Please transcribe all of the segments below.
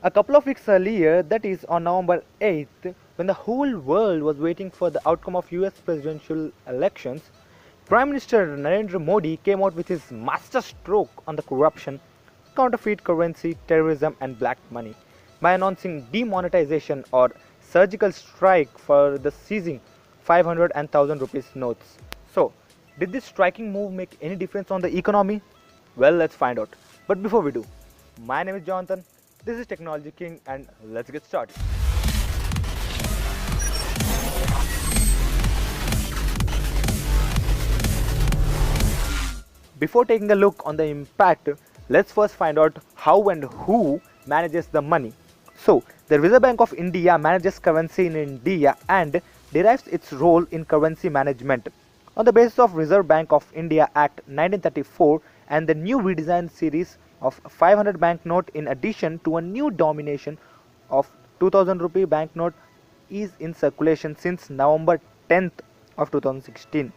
A couple of weeks earlier, that is on November 8th, when the whole world was waiting for the outcome of US presidential elections, Prime Minister Narendra Modi came out with his master stroke on the corruption, counterfeit currency, terrorism and black money by announcing demonetization or surgical strike for the seizing 500 and 1000 rupees notes. So, did this striking move make any difference on the economy? Well, let's find out. But before we do, my name is Jonathan, this is Technology King and let's get started. Before taking a look on the impact, let's first find out how and who manages the money. So, the Reserve Bank of India manages currency in India and derives its role in currency management on the basis of Reserve Bank of India Act 1934 and the new redesigned series of 500 banknote in addition to a new denomination of 2000 rupee banknote is in circulation since November 10th of 2016.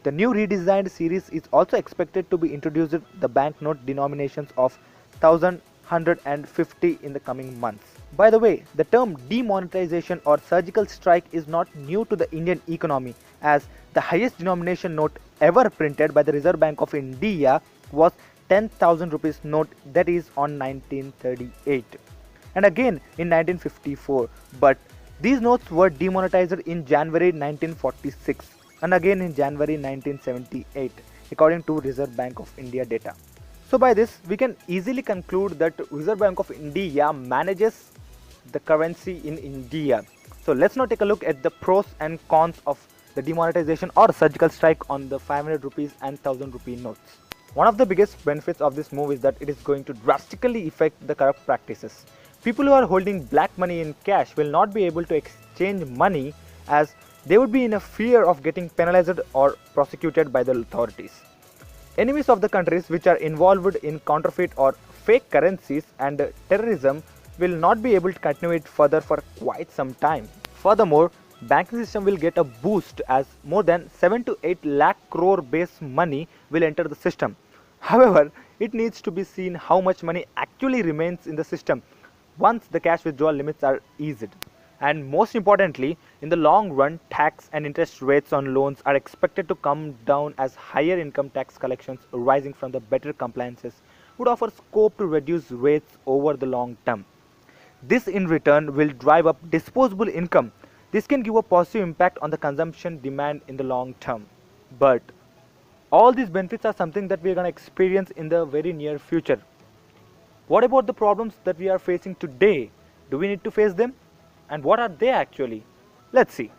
The new redesigned series is also expected to be introduced the banknote denominations of 1000, 100 and 50 in the coming months. By the way, the term demonetization or surgical strike is not new to the Indian economy, as the highest denomination note ever printed by the Reserve Bank of India was 10,000 rupees note, that is on 1938 and again in 1954, but these notes were demonetized in January 1946 and again in January 1978 according to Reserve Bank of India data. So by this we can easily conclude that Reserve Bank of India manages the currency in India. So let's now take a look at the pros and cons of the demonetization or surgical strike on the 500 rupees and 1000 rupee notes. One of the biggest benefits of this move is that it is going to drastically affect the corrupt practices. People who are holding black money in cash will not be able to exchange money, as they would be in a fear of getting penalized or prosecuted by the authorities. Enemies of the countries which are involved in counterfeit or fake currencies and terrorism will not be able to continue it further for quite some time. Furthermore, banking system will get a boost as more than 7 to 8 lakh crore base money will enter the system. However, it needs to be seen how much money actually remains in the system once the cash withdrawal limits are eased. And most importantly, in the long run, tax and interest rates on loans are expected to come down as higher income tax collections arising from the better compliances would offer scope to reduce rates over the long term. This in return will drive up disposable income. This can give a positive impact on the consumption demand in the long term. But all these benefits are something that we are going to experience in the very near future. What about the problems that we are facing today? Do we need to face them? And what are they actually? Let's see.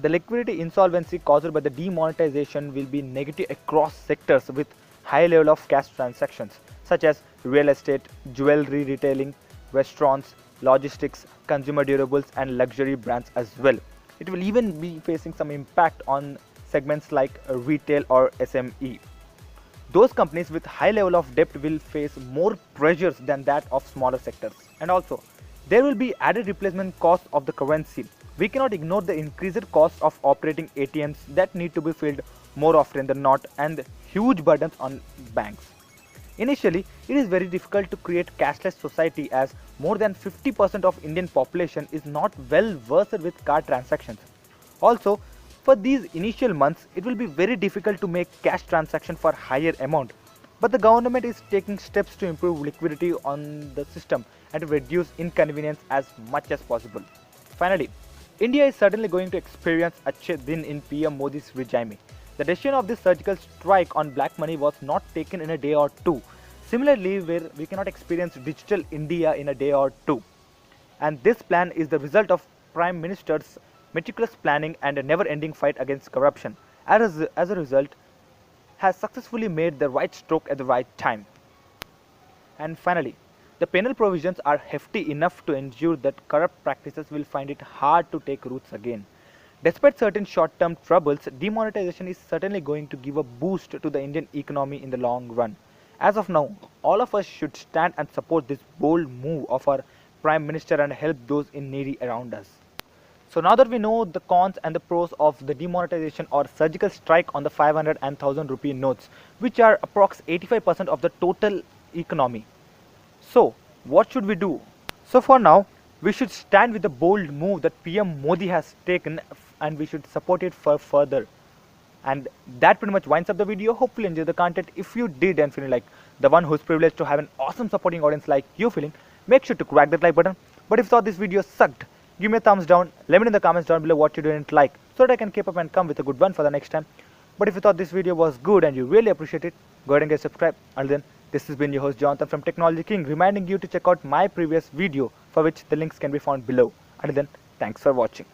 The liquidity insolvency caused by the demonetization will be negative across sectors with high level of cash transactions such as real estate, jewelry retailing, restaurants, logistics, consumer durables and luxury brands as well. It will even be facing some impact on segments like retail or SME. Those companies with high level of debt will face more pressures than that of smaller sectors. And also, there will be added replacement cost of the currency. We cannot ignore the increased cost of operating ATMs that need to be filled more often than not and huge burdens on banks. Initially, it is very difficult to create cashless society as more than 50% of Indian population is not well versed with card transactions. Also, for these initial months, it will be very difficult to make cash transaction for higher amount. But the government is taking steps to improve liquidity on the system and to reduce inconvenience as much as possible. Finally, India is certainly going to experience a din in PM Modi's regime. The decision of this surgical strike on black money was not taken in a day or two. Similarly, where we cannot experience digital India in a day or two. And this plan is the result of Prime Minister's meticulous planning and a never-ending fight against corruption. As a result, has successfully made the right stroke at the right time. And finally, the penal provisions are hefty enough to ensure that corrupt practices will find it hard to take roots again. Despite certain short-term troubles, demonetization is certainly going to give a boost to the Indian economy in the long run. As of now, all of us should stand and support this bold move of our Prime Minister and help those in need around us. So now that we know the cons and the pros of the demonetization or surgical strike on the 500 and 1000 rupee notes, which are approx 85% of the total economy. So what should we do? So for now, we should stand with the bold move that PM Modi has taken, and we should support it for further. And that pretty much winds up the video. Hopefully enjoy the content. If you did and feeling like the one who's privileged to have an awesome supporting audience like you feeling, make sure to crack that like button. But if you thought this video sucked, give me a thumbs down. Let me know in the comments down below what you didn't like, so that I can keep up and come with a good one for the next time. But if you thought this video was good and you really appreciate it, go ahead and get subscribed. Until then, this has been your host Jonathan from Technology King, reminding you to check out my previous video, for which the links can be found below. Until then, thanks for watching.